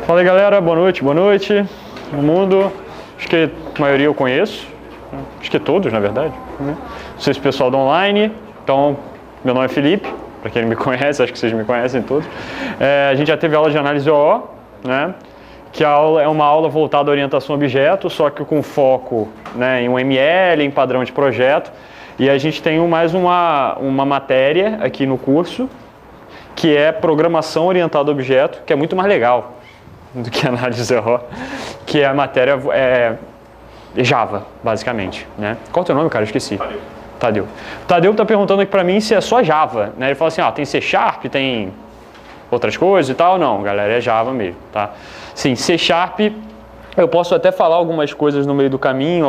Fala aí, galera, boa noite, todo mundo. Acho que a maioria eu conheço, acho que todos, na verdade, né? Não sei se o pessoal do online. Então, meu nome é Felipe, para quem não me conhece, acho que vocês me conhecem todos. A gente já teve aula de análise OO, né? Que a aula é uma aula voltada à orientação a objeto, só que com foco, né, em um ML, em padrão de projeto. E a gente tem mais uma matéria aqui no curso, que é programação orientada a objeto, que é muito mais legal do que análise OO, que é a matéria Java, basicamente, né? Qual é o teu nome, cara? Eu esqueci. Tadeu. O Tadeu está perguntando aqui para mim se é só Java, né? Ele fala assim, tem C#, tem outras coisas e tal. Não, galera, é Java mesmo, tá? Sim, C#, eu posso até falar algumas coisas no meio do caminho,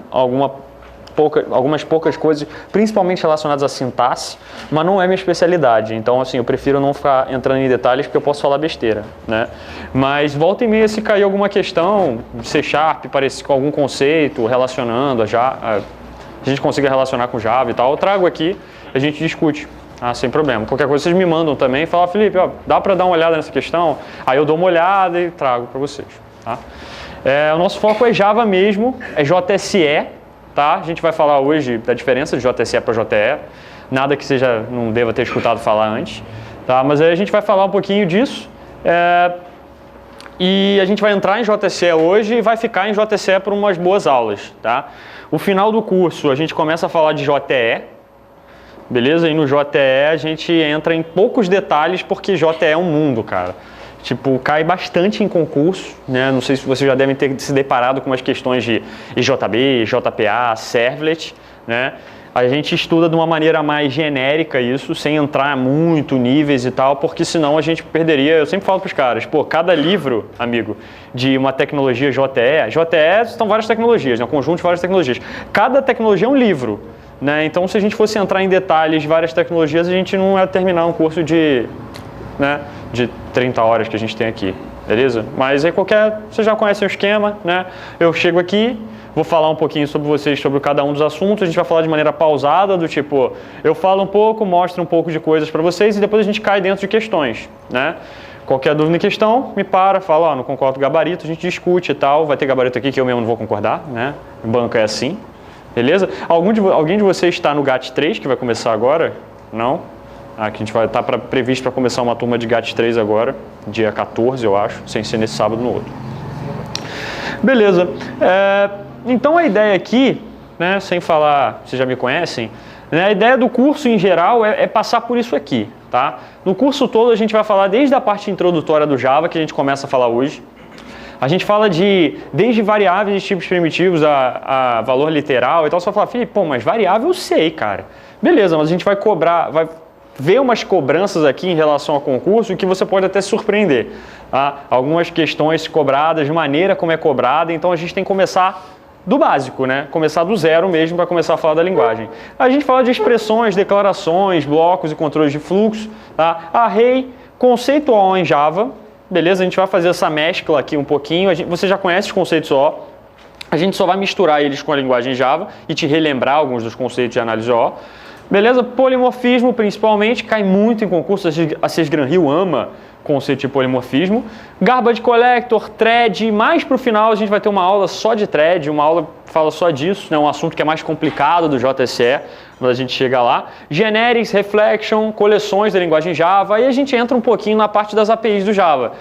algumas poucas coisas, principalmente relacionadas à sintaxe, mas não é minha especialidade. Então, assim, eu prefiro não ficar entrando em detalhes porque eu posso falar besteira, né? Mas volta e meia, se cair alguma questão, C#, parece com algum conceito relacionando a gente consiga relacionar com Java e tal, eu trago aqui, a gente discute, sem problema. Qualquer coisa vocês me mandam também, falam, Felipe, dá para dar uma olhada nessa questão? Aí eu dou uma olhada e trago para vocês, tá? O nosso foco é Java mesmo, é JSE, tá? A gente vai falar hoje da diferença de JSE para JE, nada que seja não deva ter escutado falar antes, tá? Mas aí a gente vai falar um pouquinho disso, e a gente vai entrar em JSE hoje e vai ficar em JSE por umas boas aulas, tá? O final do curso a gente começa a falar de JE, beleza? E no JE a gente entra em poucos detalhes porque JE é um mundo, cara. Tipo, cai bastante em concurso, né? Não sei se vocês já devem ter se deparado com as questões de IJB, JPA, Servlet, né? A gente estuda de uma maneira mais genérica isso, sem entrar muito níveis e tal, porque senão a gente perderia, eu sempre falo para os caras, cada livro, amigo, de uma tecnologia JE são várias tecnologias, né? Um conjunto de várias tecnologias. Cada tecnologia é um livro, né? Então, se a gente fosse entrar em detalhes de várias tecnologias, a gente não ia terminar um curso de 30 horas que a gente tem aqui, beleza? Mas aí vocês já conhecem o esquema, né? Eu chego aqui, vou falar um pouquinho sobre vocês, sobre cada um dos assuntos, a gente vai falar de maneira pausada, do tipo, eu falo um pouco, mostro um pouco de coisas para vocês e depois a gente cai dentro de questões, né? Qualquer dúvida em questão, me fala, não concordo com o gabarito, a gente discute e tal, vai ter gabarito aqui que eu mesmo não vou concordar, né? O banco é assim, beleza? Alguém de vocês está no GAT3, que vai começar agora? Não? Aqui a gente vai estar previsto para começar uma turma de GAT3 agora, dia 14, eu acho, sem ser nesse sábado no outro. Beleza. Então a ideia aqui, né, sem falar, vocês já me conhecem, né, a ideia do curso em geral é passar por isso aqui, tá? No curso todo a gente vai falar desde a parte introdutória do Java, que a gente começa a falar hoje. A gente fala desde variáveis de tipos primitivos a valor literal e tal. Você vai falar, Felipe, mas variável eu sei, cara. Beleza, mas a gente vai ver umas cobranças aqui em relação ao concurso que você pode até surpreender. Tá? Algumas questões cobradas, de maneira como é cobrada, então a gente tem que começar do básico, né? Começar do zero mesmo para começar a falar da linguagem. A gente fala de expressões, declarações, blocos e controles de fluxo, tá? Array, conceitual em Java, beleza? A gente vai fazer essa mescla aqui um pouquinho, você já conhece os conceitos OO, a gente só vai misturar eles com a linguagem Java e te relembrar alguns dos conceitos de análise OO. Beleza? Polimorfismo, principalmente, cai muito em concurso. A Sesgran Hill ama conceito de polimorfismo. Garbage Collector, Thread. Mais para o final a gente vai ter uma aula só de Thread, uma aula que fala só disso, né? Um assunto que é mais complicado do JSE, mas a gente chega lá. Generics, Reflection, coleções da linguagem Java. Aí a gente entra um pouquinho na parte das APIs do Java,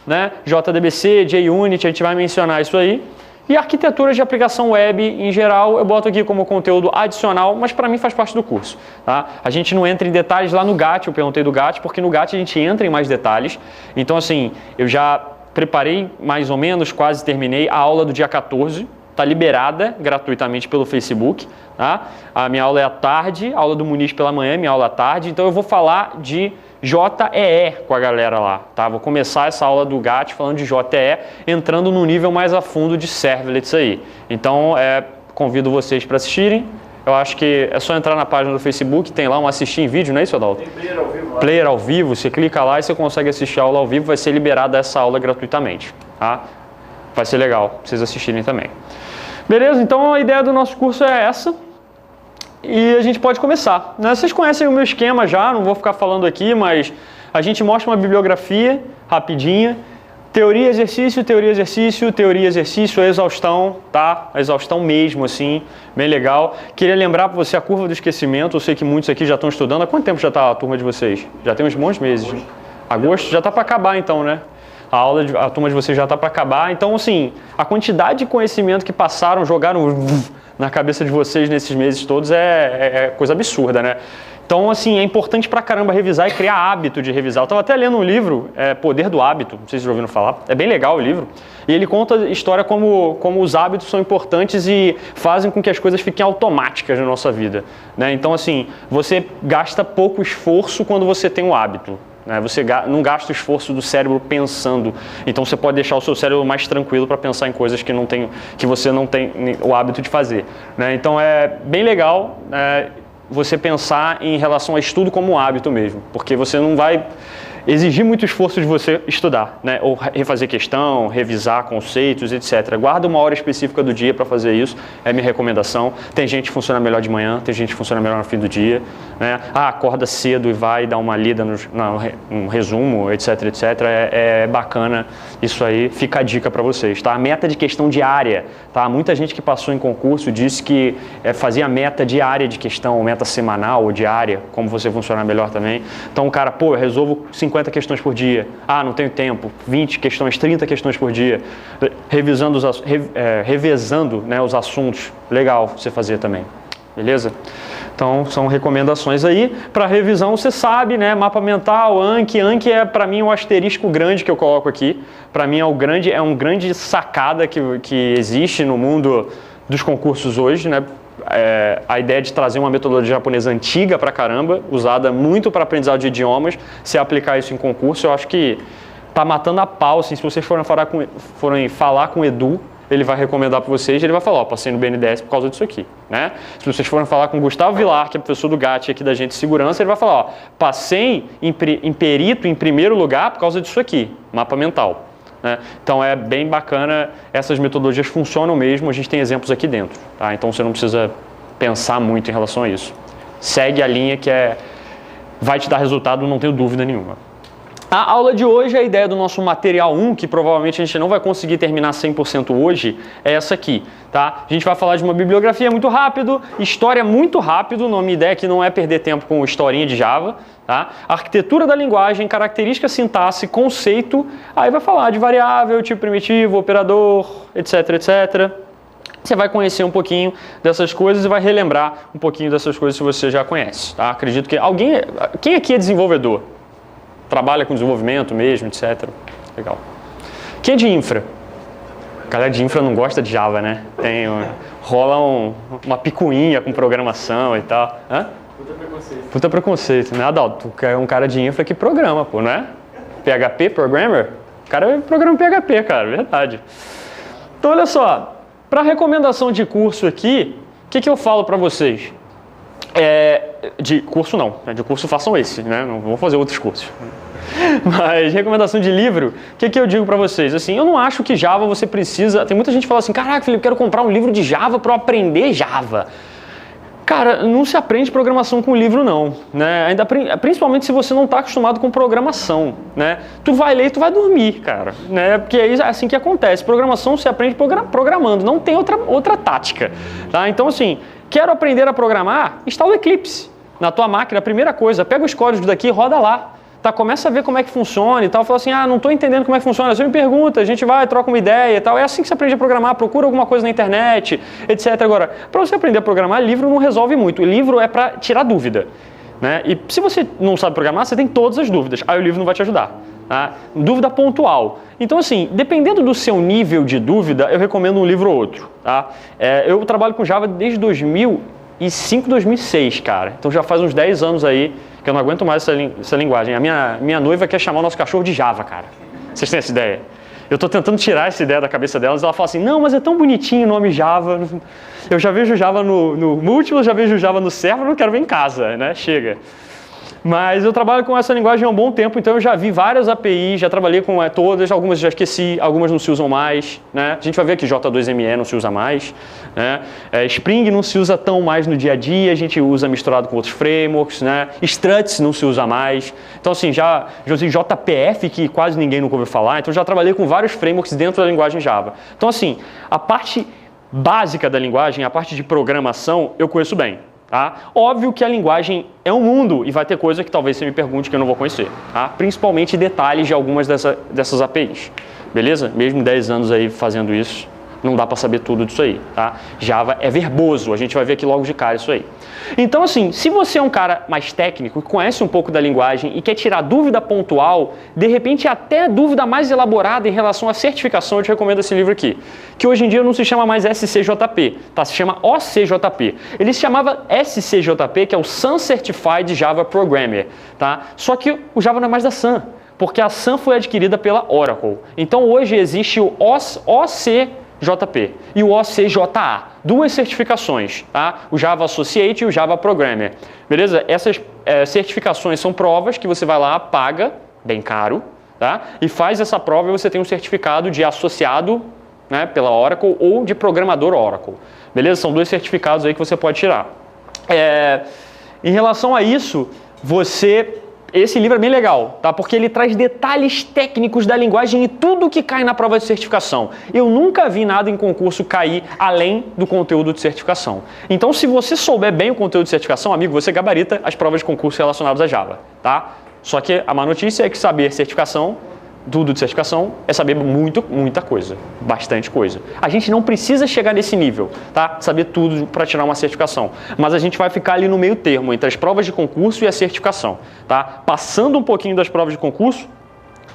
né? JDBC, JUnit, a gente vai mencionar isso aí. E arquiteturas de aplicação web, em geral, eu boto aqui como conteúdo adicional, mas para mim faz parte do curso. Tá? A gente não entra em detalhes lá no GAT, eu perguntei do GAT, porque no GAT a gente entra em mais detalhes. Então, assim, eu já preparei mais ou menos, quase terminei a aula do dia 14, está liberada gratuitamente pelo Facebook. Tá? A minha aula é à tarde, a aula do Muniz pela manhã, minha aula à tarde, então eu vou falar de JEE com a galera lá, tá? Vou começar essa aula do GAT falando de JEE, entrando no nível mais a fundo de servlets aí. Então, convido vocês para assistirem. Eu acho que é só entrar na página do Facebook, tem lá um assistir em vídeo, não é isso, Adalto? Tem player ao vivo lá. Player ao vivo, você clica lá e você consegue assistir a aula ao vivo, vai ser liberada essa aula gratuitamente, tá? Vai ser legal pra vocês assistirem também. Beleza? Então, a ideia do nosso curso é essa. E a gente pode começar. Vocês conhecem o meu esquema já, não vou ficar falando aqui, mas a gente mostra uma bibliografia rapidinha. Teoria, exercício, teoria, exercício, teoria, exercício, exaustão, tá? Exaustão mesmo, assim, bem legal. Queria lembrar para você a curva do esquecimento, eu sei que muitos aqui já estão estudando. Há quanto tempo já está a turma de vocês? Já tem uns bons meses, né? Agosto já está para acabar então, né? A turma de vocês já está para acabar. Então, assim, a quantidade de conhecimento que passaram, jogaram na cabeça de vocês nesses meses todos é coisa absurda, né? Então, assim, é importante pra caramba revisar e criar hábito de revisar. Eu estava até lendo um livro, Poder do Hábito, não sei se vocês já ouviram falar, é bem legal o livro. E ele conta a história como os hábitos são importantes e fazem com que as coisas fiquem automáticas na nossa vida, né? Então, assim, você gasta pouco esforço quando você tem um hábito. Você não gasta o esforço do cérebro pensando, então você pode deixar o seu cérebro mais tranquilo para pensar em coisas que você não tem o hábito de fazer, né? Então é bem legal você pensar em relação a estudo como um hábito mesmo, porque você não vai exigir muito esforço de você estudar, né? Ou refazer questão, revisar conceitos, etc. Guarda uma hora específica do dia para fazer isso, é minha recomendação. Tem gente que funciona melhor de manhã, tem gente que funciona melhor no fim do dia, né? Acorda cedo e vai dar uma lida no resumo, etc, etc. É bacana isso aí, fica a dica para vocês, tá? A meta de questão diária, tá? Muita gente que passou em concurso disse que fazia meta diária de questão, meta semanal ou diária, como você funcionar melhor também. Então o cara, eu resolvo 50 questões por dia. Não tenho tempo. 20 questões, 30 questões por dia. Revezando, né, os assuntos. Legal você fazer também. Beleza? Então, são recomendações aí. Para revisão, você sabe, né? Mapa mental, Anki. Anki é, para mim, o asterisco grande que eu coloco aqui. Para mim, é um grande sacada que existe no mundo dos concursos hoje, né? A ideia de trazer uma metodologia japonesa antiga pra caramba, usada muito para aprendizado de idiomas, se aplicar isso em concurso, eu acho que tá matando a pau. Assim, se vocês forem falar com o Edu, ele vai recomendar para vocês, ele vai falar, passei no BNDES por causa disso aqui, né? Se vocês forem falar com o Gustavo Vilar, que é professor do GAT aqui da Gente de Segurança, ele vai falar, passei em perito em primeiro lugar por causa disso aqui, mapa mental. Né? Então é bem bacana, essas metodologias funcionam mesmo, a gente tem exemplos aqui dentro, tá? Então você não precisa pensar muito em relação a isso. Segue a linha que vai te dar resultado, não tenho dúvida nenhuma. A aula de hoje, a ideia do nosso material 1, que provavelmente a gente não vai conseguir terminar 100% hoje, é essa aqui, tá? A gente vai falar de uma bibliografia muito rápido, história muito rápido, minha ideia aqui não é perder tempo com historinha de Java, tá? Arquitetura da linguagem, característica, sintaxe, conceito, aí vai falar de variável, tipo primitivo, operador, etc, etc. Você vai conhecer um pouquinho dessas coisas e vai relembrar um pouquinho dessas coisas que você já conhece, tá? Acredito que quem aqui é desenvolvedor? Trabalha com desenvolvimento mesmo, etc. Legal. Quem é de infra? A galera de infra não gosta de Java, né? Rola uma picuinha com programação e tal. Hã? Puta preconceito, né? Adalto, tu é um cara de infra que programa, pô, não é? PHP, programmer? O cara programa PHP, cara, verdade. Então, olha só, para recomendação de curso aqui, o que eu falo para vocês? De curso não, de curso façam esse, né? Não vou fazer outros cursos. Mas recomendação de livro, o que eu digo para vocês? Assim, eu não acho que Java você precisa... Tem muita gente que fala assim, caraca, Felipe, quero comprar um livro de Java para eu aprender Java. Cara, não se aprende programação com livro não, né? Principalmente se você não está acostumado com programação, né? Tu vai ler e tu vai dormir, cara, né? Porque é assim que acontece. Programação se aprende programando, não tem outra tática, tá? Então assim, quero aprender a programar? Instala o Eclipse na tua máquina, a primeira coisa, pega os códigos daqui e roda lá. Tá, começa a ver como é que funciona e tal, fala assim, não estou entendendo como é que funciona, você me pergunta, a gente vai, troca uma ideia e tal, é assim que você aprende a programar, procura alguma coisa na internet, etc. Agora, para você aprender a programar, livro não resolve muito, o livro é para tirar dúvida, né? E se você não sabe programar, você tem todas as dúvidas, aí o livro não vai te ajudar, tá? Dúvida pontual. Então assim, dependendo do seu nível de dúvida, eu recomendo um livro ou outro, tá? Eu trabalho com Java desde 2005, 2006, cara, então já faz uns 10 anos aí, que eu não aguento mais essa linguagem. A minha noiva quer chamar o nosso cachorro de Java, cara. Vocês têm essa ideia? Eu estou tentando tirar essa ideia da cabeça delas. Ela fala assim, não, mas é tão bonitinho o nome Java. Eu já vejo Java no múltiplo, já vejo Java no server, não quero ver em casa, né? Chega. Mas eu trabalho com essa linguagem há um bom tempo, então eu já vi várias APIs, já trabalhei com todas, algumas já esqueci, algumas não se usam mais, né? A gente vai ver que J2ME não se usa mais, né? Spring não se usa tão mais no dia a dia, a gente usa misturado com outros frameworks, né? Struts não se usa mais. Então assim, já usei JPF, que quase ninguém nunca ouviu falar, então já trabalhei com vários frameworks dentro da linguagem Java. Então assim, a parte básica da linguagem, a parte de programação, eu conheço bem. Tá? Óbvio que a linguagem é um mundo e vai ter coisa que talvez você me pergunte que eu não vou conhecer. Tá? Principalmente detalhes de algumas dessas APIs. Beleza? Mesmo 10 anos aí fazendo isso, não dá para saber tudo disso aí. Tá? Java é verboso, a gente vai ver aqui logo de cara isso aí. Então assim, se você é um cara mais técnico, que conhece um pouco da linguagem e quer tirar dúvida pontual, de repente até dúvida mais elaborada em relação à certificação, eu te recomendo esse livro aqui. Que hoje em dia não se chama mais SCJP, tá? Se chama OCJP. Ele se chamava SCJP, que é o Sun Certified Java Programmer. Tá? Só que o Java não é mais da Sun, porque a Sun foi adquirida pela Oracle. Então hoje existe o OCJP e o OCJA, duas certificações, tá? O Java Associate e o Java Programmer. Beleza? Essas certificações são provas que você vai lá, paga, bem caro, tá? E faz essa prova e você tem um certificado de associado, né, pela Oracle ou de programador Oracle. Beleza? São dois certificados aí que você pode tirar. Em relação a isso, esse livro é bem legal, tá? Porque ele traz detalhes técnicos da linguagem e tudo que cai na prova de certificação. Eu nunca vi nada em concurso cair além do conteúdo de certificação. Então, se você souber bem o conteúdo de certificação, amigo, você gabarita as provas de concurso relacionadas a Java, tá? Só que a má notícia é que saber certificação, tudo de certificação, é saber muita coisa, bastante coisa. A gente não precisa chegar nesse nível, tá? Saber tudo para tirar uma certificação. Mas a gente vai ficar ali no meio termo, entre as provas de concurso e a certificação, tá? Passando um pouquinho das provas de concurso,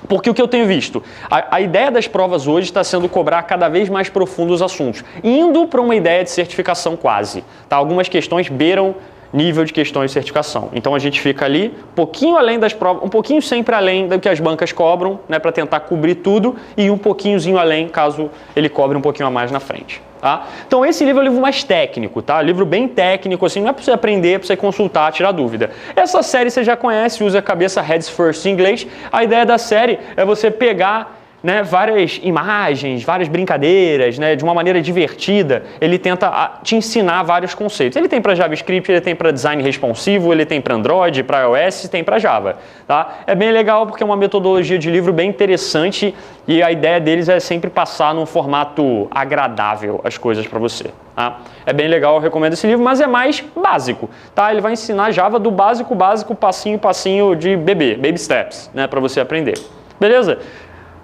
porque o que eu tenho visto, a ideia das provas hoje está sendo cobrar cada vez mais profundo os assuntos, indo para uma ideia de certificação quase, tá? Algumas questões beiram nível de questões de certificação. Então a gente fica ali um pouquinho além das provas, um pouquinho sempre além do que as bancas cobram, né, para tentar cobrir tudo e um pouquinhozinho além caso ele cobre um pouquinho a mais na frente. Tá? Então esse livro é um livro mais técnico, tá? Livro bem técnico, assim, não é para você aprender, é para você consultar, tirar dúvida. Essa série você já conhece, usa a cabeça Heads First em inglês. A ideia da série é você pegar, né, várias imagens, várias brincadeiras, né, de uma maneira divertida. Ele tenta te ensinar vários conceitos. Ele tem para JavaScript, ele tem para design responsivo, ele tem para Android, para iOS, tem para Java. Tá? É bem legal porque é uma metodologia de livro bem interessante e a ideia deles é sempre passar num formato agradável as coisas para você. Tá? É bem legal, eu recomendo esse livro, mas é mais básico. Tá? Ele vai ensinar Java do básico, passinho de bebê, baby steps, né, para você aprender. Beleza?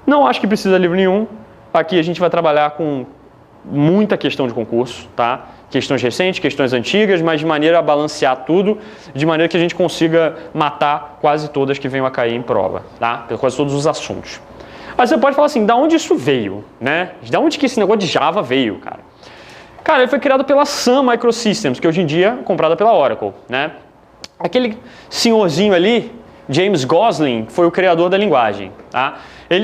Não acho que precisa de livro nenhum. Aqui a gente vai trabalhar com muita questão de concurso, tá? Questões recentes, questões antigas, mas de maneira a balancear tudo, de maneira que a gente consiga matar quase todas que venham a cair em prova, tá? Quase todos os assuntos. Mas você pode falar assim, da onde isso veio, né? Da onde que esse negócio de Java veio, cara? Cara, ele foi criado pela Sun Microsystems, que hoje em dia é comprada pela Oracle, né? Aquele senhorzinho ali, James Gosling, foi o criador da linguagem, tá?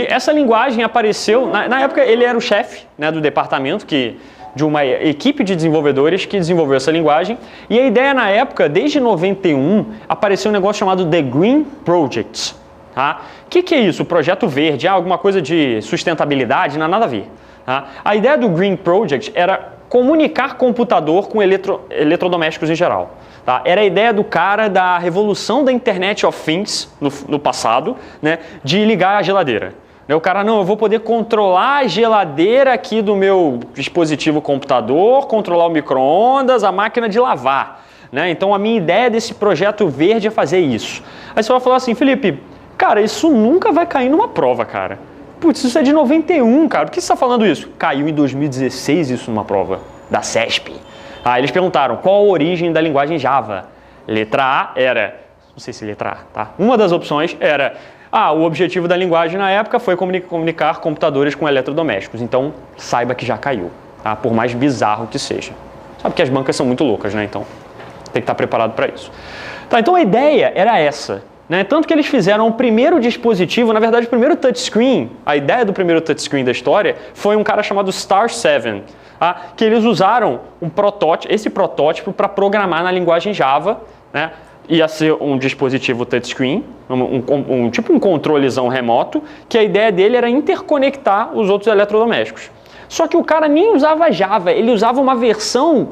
Essa linguagem apareceu, na época ele era o chefe, né, do departamento de uma equipe de desenvolvedores que desenvolveu essa linguagem, e a ideia na época, desde 91, apareceu um negócio chamado The Green Project. Tá? Que é isso? O projeto verde, alguma coisa de sustentabilidade, não há nada a ver. Tá? A ideia do Green Project era comunicar computador com eletrodomésticos em geral. Tá? Era a ideia do cara da revolução da Internet of Things no passado, né, de ligar a geladeira. O cara, não, eu vou poder controlar a geladeira aqui do meu dispositivo computador, controlar o micro-ondas, a máquina de lavar. Né? Então a minha ideia desse projeto verde é fazer isso. Aí você vai falar assim, Felipe, cara, isso nunca vai cair numa prova, cara. Putz, isso é de 91, cara. Por que você está falando isso? Caiu em 2016 isso numa prova da CESP. Eles perguntaram qual a origem da linguagem Java. Letra A era, não sei se letra A, tá? Uma das opções era, o objetivo da linguagem na época foi comunicar computadores com eletrodomésticos. Então, saiba que já caiu, tá? Por mais bizarro que seja. Sabe que as bancas são muito loucas, né? Então, tem que estar preparado para isso. Tá, então a ideia era essa. Né? Tanto que eles fizeram o primeiro dispositivo, na verdade o primeiro touchscreen, a ideia do primeiro touchscreen da história foi um cara chamado Star 7, que eles usaram esse protótipo para programar na linguagem Java, né? ia ser um dispositivo touchscreen, tipo um controlezão remoto, que a ideia dele era interconectar os outros eletrodomésticos. Só que o cara nem usava Java, ele usava uma versão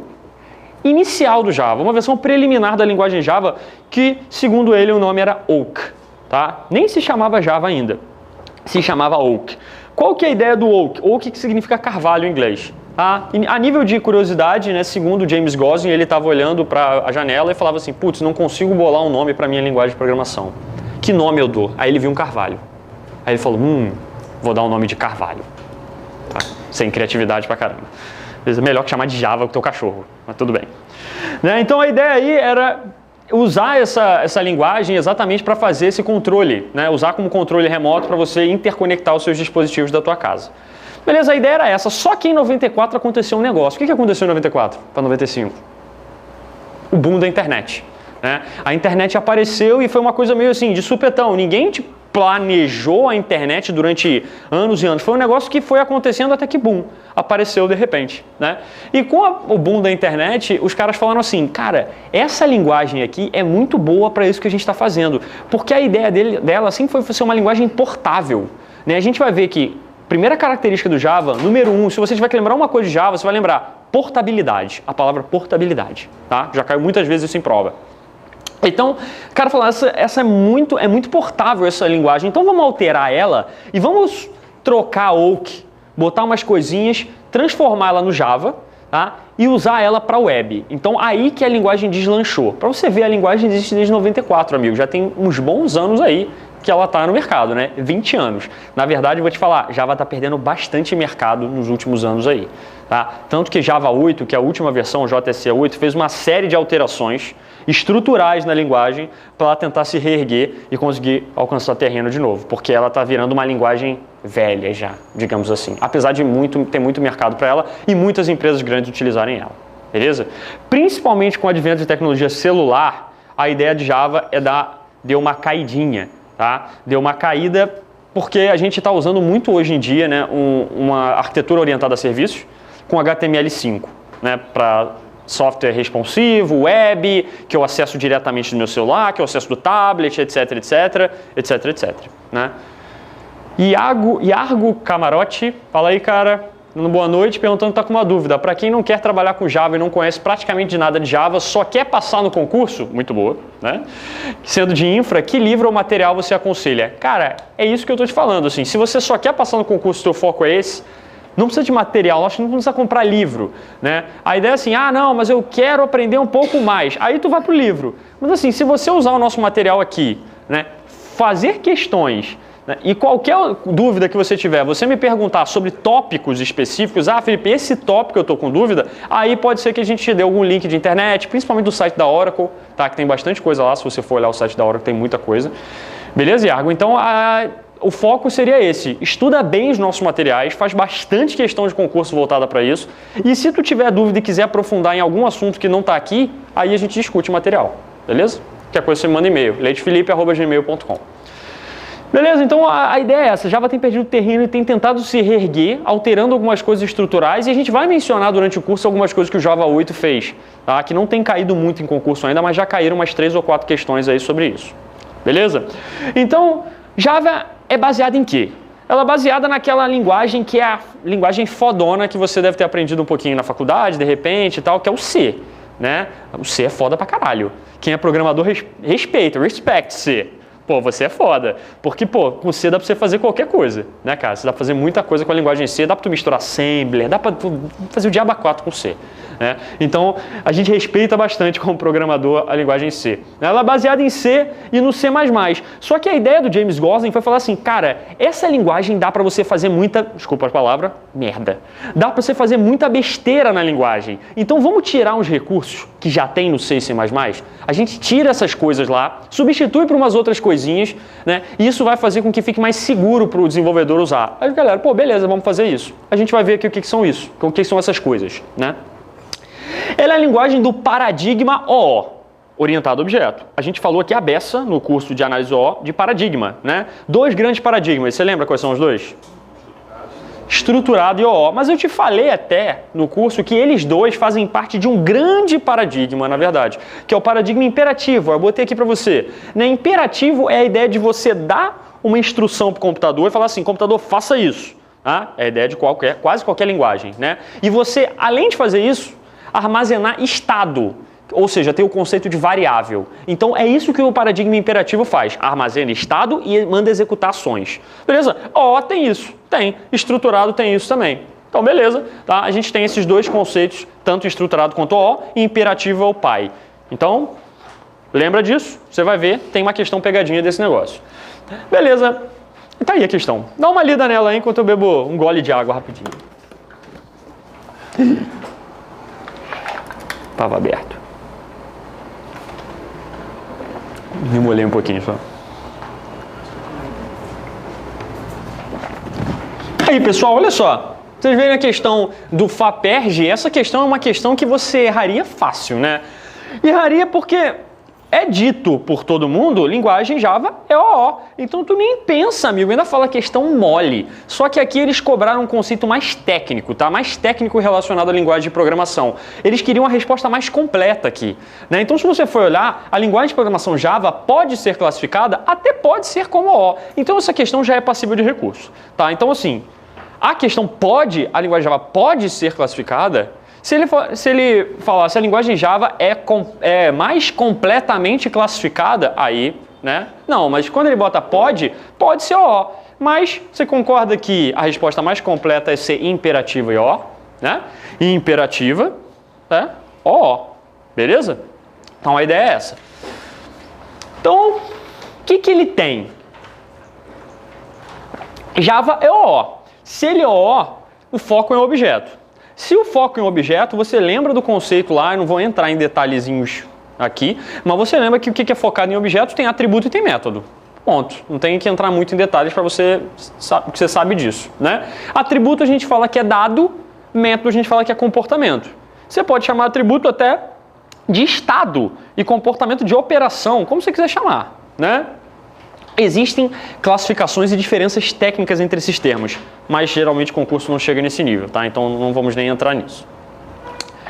inicial do Java, uma versão preliminar da linguagem Java, que, segundo ele, o nome era Oak. Tá? Nem se chamava Java ainda, se chamava Oak. Qual que é a ideia do Oak? Oak que significa carvalho em inglês. Tá? A nível de curiosidade, né, segundo James Gosling, ele estava olhando para a janela e falava assim, putz, não consigo bolar um nome para minha linguagem de programação. Que nome eu dou? Aí ele viu um carvalho. Aí ele falou, vou dar um nome de carvalho. Tá? Sem criatividade pra caramba. Melhor que chamar de Java com o teu cachorro, mas tudo bem. Né? Então a ideia aí era usar essa linguagem exatamente para fazer esse controle, né? Usar como controle remoto para você interconectar os seus dispositivos da tua casa. Beleza, a ideia era essa, só que em 94 aconteceu um negócio. O que aconteceu em 94 para 95? O boom da internet. Né? A internet apareceu e foi uma coisa meio assim, de supetão. Ninguém planejou a internet durante anos e anos. Foi um negócio que foi acontecendo até que boom, apareceu de repente. Né? E com o boom da internet, os caras falaram assim, cara, essa linguagem aqui é muito boa para isso que a gente está fazendo. Porque a ideia dela assim, foi ser uma linguagem portável. Né? A gente vai ver que primeira característica do Java, número 1, se você tiver que lembrar uma coisa de Java, você vai lembrar portabilidade, a palavra portabilidade, tá? Já caiu muitas vezes isso em prova. Então, o cara falou, essa é muito portável essa linguagem, então vamos alterar ela e vamos trocar a Oak, botar umas coisinhas, transformar ela no Java, tá? E usar ela para web. Então, aí que a linguagem deslanchou. Para você ver, a linguagem existe desde 94, amigo, já tem uns bons anos aí que ela está no mercado, né? 20 anos. Na verdade, eu vou te falar, Java está perdendo bastante mercado nos últimos anos aí. Tá? Tanto que Java 8, que é a última versão, JSE 8, fez uma série de alterações estruturais na linguagem para ela tentar se reerguer e conseguir alcançar terreno de novo, porque ela está virando uma linguagem velha já, digamos assim. Apesar de ter muito mercado para ela e muitas empresas grandes utilizarem ela. Beleza? Principalmente com o advento de tecnologia celular, a ideia de Java deu uma caidinha. Tá? Deu uma caída porque a gente está usando muito hoje em dia, né, uma arquitetura orientada a serviços com HTML5, né, para software responsivo, web, que eu acesso diretamente no meu celular, que eu acesso do tablet, etc, etc, etc, etc. Né? Iargo Camarote, fala aí, cara. Boa noite, perguntando se está com uma dúvida. Para quem não quer trabalhar com Java e não conhece praticamente nada de Java, só quer passar no concurso, muito boa, né? Sendo de infra, que livro ou material você aconselha? Cara, é isso que eu estou te falando, assim, se você só quer passar no concurso, o seu foco é esse, não precisa de material, acho que não precisa comprar livro, né? A ideia é assim, não, mas eu quero aprender um pouco mais, aí tu vai pro livro. Mas assim, se você usar o nosso material aqui, né, fazer questões, e qualquer dúvida que você tiver, você me perguntar sobre tópicos específicos, Felipe, esse tópico eu estou com dúvida, aí pode ser que a gente te dê algum link de internet, principalmente do site da Oracle, tá? Que tem bastante coisa lá, se você for olhar o site da Oracle tem muita coisa. Beleza, Iargo? Então, o foco seria esse, estuda bem os nossos materiais, faz bastante questão de concurso voltada para isso, e se tu tiver dúvida e quiser aprofundar em algum assunto que não está aqui, aí a gente discute o material, beleza? Qualquer coisa você me manda e-mail, leitefelipe@gmail.com. Beleza, então a ideia é essa, Java tem perdido terreno e tem tentado se reerguer, alterando algumas coisas estruturais, e a gente vai mencionar durante o curso algumas coisas que o Java 8 fez, tá? Que não tem caído muito em concurso ainda, mas já caíram umas 3 ou 4 questões aí sobre isso. Beleza? Então, Java é baseada em quê? Ela é baseada naquela linguagem que é a linguagem fodona que você deve ter aprendido um pouquinho na faculdade, de repente e tal, que é o C, né? O C é foda pra caralho. Quem é programador respeita, respect C. Pô, você é foda. Porque, com C dá pra você fazer qualquer coisa, né, cara? Você dá pra fazer muita coisa com a linguagem C, dá pra tu misturar assembler, dá pra tu fazer o diabo a 4 com C. Né? Então, a gente respeita bastante como programador a linguagem C. Ela é baseada em C e no C++. Só que a ideia do James Gosling foi falar assim, cara, essa linguagem dá pra você fazer muita, desculpa a palavra, merda. Dá pra você fazer muita besteira na linguagem. Então, vamos tirar uns recursos que já tem no C e C++? A gente tira essas coisas lá, substitui por umas outras coisinhas, né? E isso vai fazer com que fique mais seguro para o desenvolvedor usar. Aí, galera, beleza, vamos fazer isso. A gente vai ver aqui o que são isso, o que são essas coisas, né? Ela é a linguagem do paradigma OO, orientado a objeto. A gente falou aqui a beça no curso de análise OO de paradigma, né? 2 grandes paradigmas. Você lembra quais são os 2? estruturado e OO. Mas eu te falei até no curso que eles dois fazem parte de um grande paradigma, na verdade, que é o paradigma imperativo. Eu botei aqui para você. Né? Imperativo é a ideia de você dar uma instrução para o computador e falar assim, computador, faça isso. Tá? É a ideia de quase qualquer linguagem. Né? E você, além de fazer isso, armazenar estado. Ou seja, tem o conceito de variável. Então, é isso que o paradigma imperativo faz. Armazena estado e manda executar ações. Beleza? Ó, tem isso. Tem. Estruturado tem isso também. Então, beleza. Tá? A gente tem esses dois conceitos, tanto estruturado quanto O, e imperativo é o pai. Então, lembra disso? Você vai ver, tem uma questão pegadinha desse negócio. Beleza. E tá aí a questão. Dá uma lida nela aí enquanto eu bebo um gole de água rapidinho. Tava aberto. Me molhei um pouquinho só. Aí, pessoal, olha só. Vocês veem a questão do FAPERJ, essa questão é uma questão que você erraria fácil, né? Erraria porque é dito por todo mundo, linguagem Java é OO. Então tu nem pensa, amigo, ainda fala questão mole. Só que aqui eles cobraram um conceito mais técnico, tá? Mais técnico relacionado à linguagem de programação. Eles queriam uma resposta mais completa aqui, né? Então se você for olhar, a linguagem de programação Java pode ser classificada, até pode ser como OO. Então essa questão já é passível de recurso, tá? Então assim, a questão a linguagem Java pode ser classificada. Se ele falar se a linguagem Java é mais completamente classificada, aí, né? Não, mas quando ele bota pode ser OO. Mas você concorda que a resposta mais completa é ser imperativa e OO, né? E imperativa, né? OO. Beleza? Então a ideia é essa. Então, o que ele tem? Java é OO. Se ele é OO, o foco é o objeto. Se o foco em objeto, você lembra do conceito lá, eu não vou entrar em detalhezinhos aqui, mas você lembra que o que é focado em objeto tem atributo e tem método. Ponto. Não tem que entrar muito em detalhes para você sabe disso, né? Atributo a gente fala que é dado, método a gente fala que é comportamento. Você pode chamar atributo até de estado e comportamento de operação, como você quiser chamar, né? Existem classificações e diferenças técnicas entre esses termos, mas geralmente o concurso não chega nesse nível, tá? Então não vamos nem entrar nisso.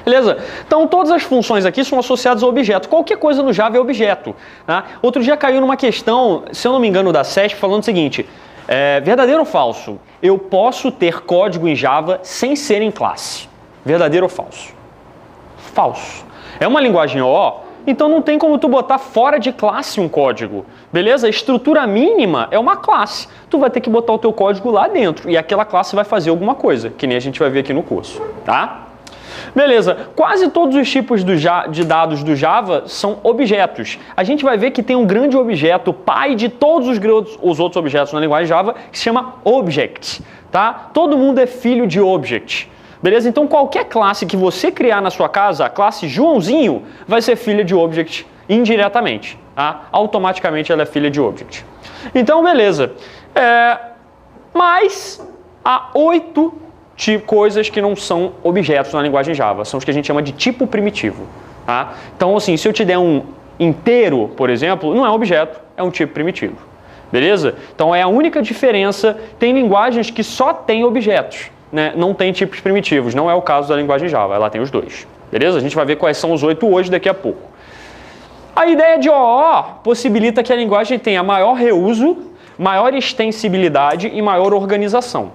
Beleza? Então todas as funções aqui são associadas ao objeto. Qualquer coisa no Java é objeto. Tá? Outro dia caiu numa questão, se eu não me engano, da CESP, falando o seguinte, verdadeiro ou falso? Eu posso ter código em Java sem ser em classe. Verdadeiro ou falso? Falso. É uma linguagem OO? Então não tem como tu botar fora de classe um código, beleza? A estrutura mínima é uma classe. Tu vai ter que botar o teu código lá dentro e aquela classe vai fazer alguma coisa, que nem a gente vai ver aqui no curso, tá? Beleza, quase todos os tipos de dados do Java são objetos. A gente vai ver que tem um grande objeto, pai de todos os outros objetos na linguagem Java, que se chama Object, tá? Todo mundo é filho de Object. Beleza? Então, qualquer classe que você criar na sua casa, a classe Joãozinho, vai ser filha de Object indiretamente. Tá? Automaticamente ela é filha de Object. Então, beleza. Mas há 8 coisas que não são objetos na linguagem Java. São os que a gente chama de tipo primitivo. Tá? Então, assim, se eu te der um inteiro, por exemplo, não é um objeto, é um tipo primitivo. Beleza? Então, é a única diferença. Tem linguagens que só têm objetos. Né, não tem tipos primitivos, não é o caso da linguagem Java, ela tem os dois. Beleza? A gente vai ver quais são os 8 hoje daqui a pouco. A ideia de OO possibilita que a linguagem tenha maior reuso, maior extensibilidade e maior organização,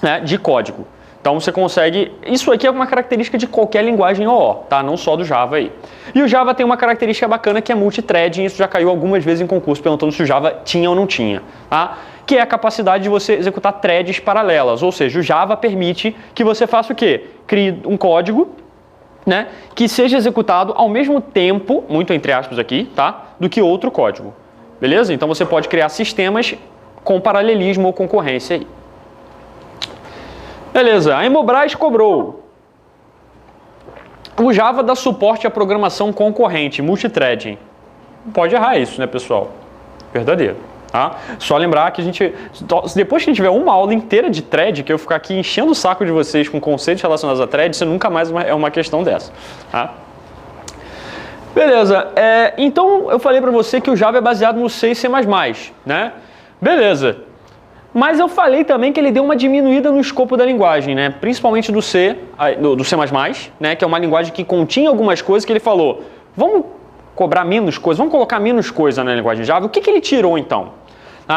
né, de código. Então você consegue... Isso aqui é uma característica de qualquer linguagem OO, tá? Não só do Java aí. E o Java tem uma característica bacana que é multithreading, isso já caiu algumas vezes em concurso perguntando se o Java tinha ou não tinha, tá? Que é a capacidade de você executar threads paralelas, ou seja, o Java permite que você faça o quê? Crie um código, né, que seja executado ao mesmo tempo, muito entre aspas aqui, tá, do que outro código. Beleza? Então você pode criar sistemas com paralelismo ou concorrência aí. Beleza, a Emobras cobrou. O Java dá suporte à programação concorrente, multithreading. Pode errar isso, né, pessoal? Verdadeiro. Tá? Só lembrar que depois que a gente tiver uma aula inteira de thread, que eu ficar aqui enchendo o saco de vocês com conceitos relacionados a thread, isso nunca mais é uma questão dessa. Tá? Beleza, então eu falei para você que o Java é baseado no C e C++, né? Beleza, Mas eu falei também que ele deu uma diminuída no escopo da linguagem, né? Principalmente do C, do C++, né? Que é uma linguagem que continha algumas coisas que ele falou, vamos cobrar menos coisas, vamos colocar menos coisa na linguagem Java. O que ele tirou então?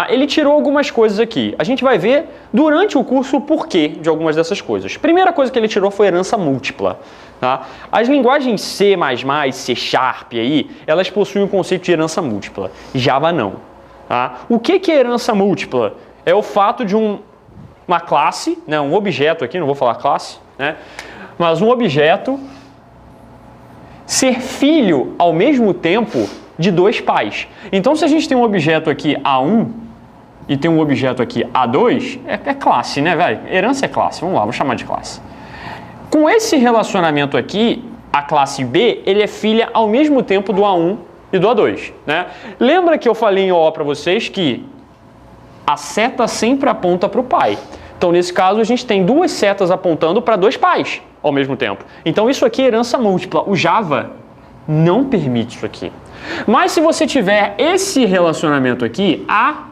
Ele tirou algumas coisas aqui. A gente vai ver durante o curso o porquê de algumas dessas coisas. Primeira coisa que ele tirou foi herança múltipla. Tá? As linguagens C++, C Sharp, aí, elas possuem o conceito de herança múltipla. Java não. Tá? O que é herança múltipla? É o fato de uma classe, né, um objeto aqui, não vou falar classe, né, mas um objeto ser filho ao mesmo tempo de dois pais. Então, se a gente tem um objeto aqui A1 e tem um objeto aqui A2, é classe, né, velho? Herança é classe, vamos lá, vamos chamar de classe. Com esse relacionamento aqui, a classe B, ele é filha ao mesmo tempo do A1 e do A2, né? Lembra que eu falei em OO para vocês que a seta sempre aponta para o pai. Então, nesse caso, a gente tem duas setas apontando para dois pais ao mesmo tempo. Então, isso aqui é herança múltipla. O Java não permite isso aqui. Mas se você tiver esse relacionamento aqui, A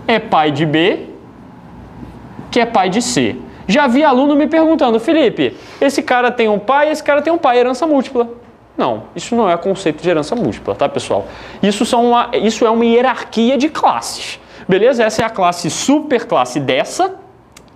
é pai de B, que é pai de C. Já vi aluno me perguntando, Felipe, esse cara tem um pai, esse cara tem um pai, herança múltipla. Não, isso não é conceito de herança múltipla, tá, pessoal? Isso é uma hierarquia de classes. Beleza? Essa é a classe superclasse dessa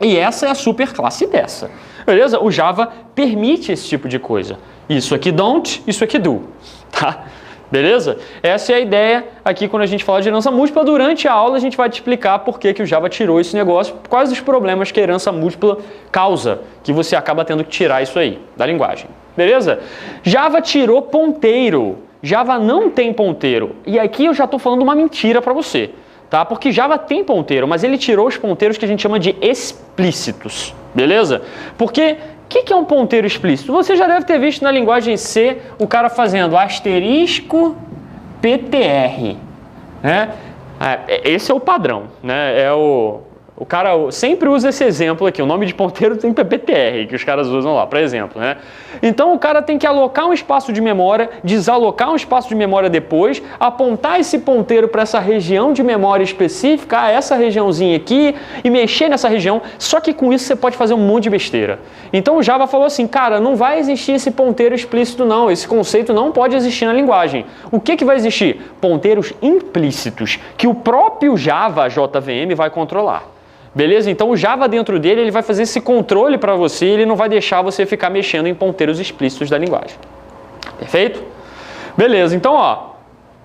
e essa é a superclasse dessa. Beleza? O Java permite esse tipo de coisa. Isso aqui don't, isso aqui do. Tá? Beleza? Essa é a ideia aqui quando a gente fala de herança múltipla. Durante a aula a gente vai te explicar por que o Java tirou esse negócio, quais os problemas que a herança múltipla causa, que você acaba tendo que tirar isso aí da linguagem. Beleza? Java tirou ponteiro. Java não tem ponteiro. E aqui eu já estou falando uma mentira para você. Tá? Porque Java tem ponteiro, mas ele tirou os ponteiros que a gente chama de explícitos. Beleza? Porque o que é um ponteiro explícito? Você já deve ter visto na linguagem C o cara fazendo asterisco PTR. Né? Esse é o padrão. Né? O cara sempre usa esse exemplo aqui. O nome de ponteiro tem PTR, que os caras usam lá, para exemplo. Né? Então o cara tem que alocar um espaço de memória, desalocar um espaço de memória depois, apontar esse ponteiro para essa região de memória específica, essa regiãozinha aqui, e mexer nessa região. Só que com isso você pode fazer um monte de besteira. Então o Java falou assim, cara, não vai existir esse ponteiro explícito não, esse conceito não pode existir na linguagem. O que vai existir? Ponteiros implícitos, que o próprio Java JVM vai controlar. Beleza? Então o Java dentro dele ele vai fazer esse controle para você, ele não vai deixar você ficar mexendo em ponteiros explícitos da linguagem. Perfeito? Beleza, então ó,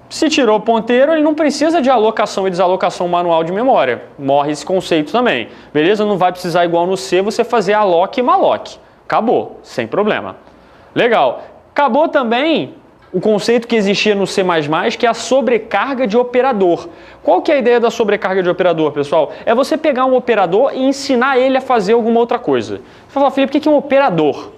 se tirou o ponteiro, ele não precisa de alocação e desalocação manual de memória. Morre esse conceito também. Beleza? Não vai precisar igual no C você fazer alloc e malloc. Acabou, sem problema. Legal. Acabou também o conceito que existia no C++, que é a sobrecarga de operador. Qual que é a ideia da sobrecarga de operador, pessoal? É você pegar um operador e ensinar ele a fazer alguma outra coisa. Você fala, Felipe, o que é um operador?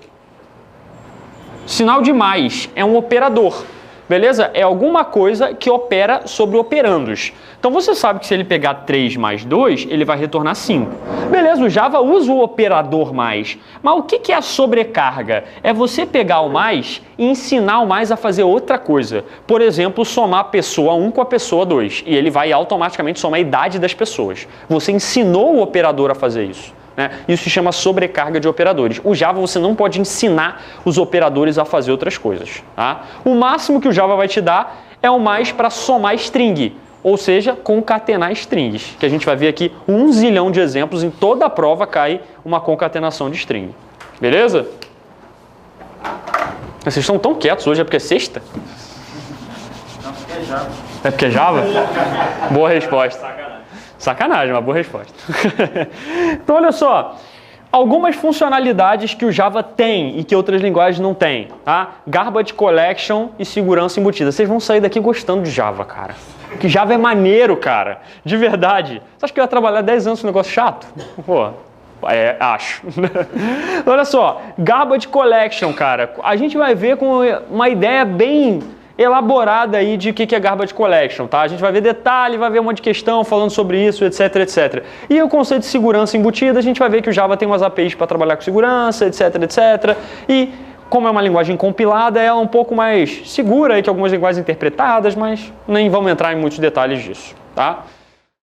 Sinal de mais é um operador. Beleza? É alguma coisa que opera sobre operandos. Então você sabe que se ele pegar 3 mais 2, ele vai retornar 5. Beleza, o Java usa o operador mais. Mas o que é a sobrecarga? É você pegar o mais e ensinar o mais a fazer outra coisa. Por exemplo, somar a pessoa 1 com a pessoa 2. E ele vai automaticamente somar a idade das pessoas. Você ensinou o operador a fazer isso. Né? Isso se chama sobrecarga de operadores. O Java você não pode ensinar os operadores a fazer outras coisas. Tá? O máximo que o Java vai te dar é o mais para somar string, ou seja, concatenar strings, que a gente vai ver aqui 1 zilhão de exemplos, em toda a prova cai uma concatenação de string. Beleza? Vocês estão tão quietos hoje, é porque é sexta? Não, porque é Java. É porque é Java? Boa resposta. Sacanagem, uma boa resposta. Então, olha só. Algumas funcionalidades que o Java tem e que outras linguagens não têm. Tá? Garbage Collection e segurança embutida. Vocês vão sair daqui gostando de Java, cara. Porque Java é maneiro, cara. De verdade. Você acha que eu ia trabalhar 10 anos com um negócio chato? Pô, acho. Olha só. Garbage Collection, cara. A gente vai ver com uma ideia bem elaborada aí de o que é Garbage Collection, tá? A gente vai ver detalhe, vai ver um monte de questão falando sobre isso, etc, etc. E o conceito de segurança embutida, a gente vai ver que o Java tem umas APIs para trabalhar com segurança, etc, etc. E como é uma linguagem compilada, ela é um pouco mais segura aí que algumas linguagens interpretadas, mas nem vamos entrar em muitos detalhes disso, tá?